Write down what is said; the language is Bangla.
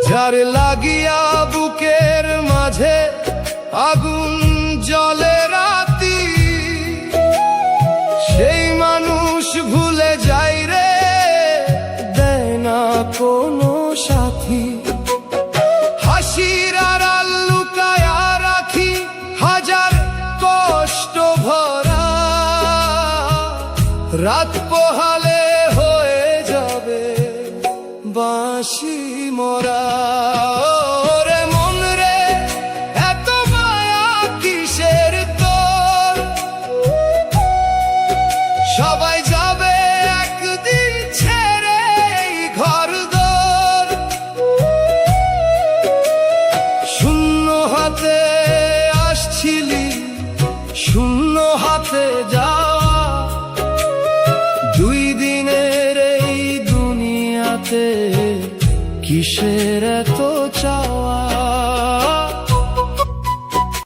যার লাগিয়া বুকের মাঝে আগুন জ্বলে রাতি, সেই মানুষ ভুলে যাই রে, দেয় না কোনো সাথী। হাসির আড়াল লুকায়া রাখি হাজার কষ্ট ভরা, রাত পোহালে হয়ে যাবে বাঁশি মরা। ওরে মন রে, এত মায়া কিসের তোর? সবাই যাবে একদিন ছেড়ে ঘরদোর। শূন্য হাতে আসছিলি, শূন্য হাতে যাওয়া, দুই দিনের এই দুনিয়াতে কিসের এত চা?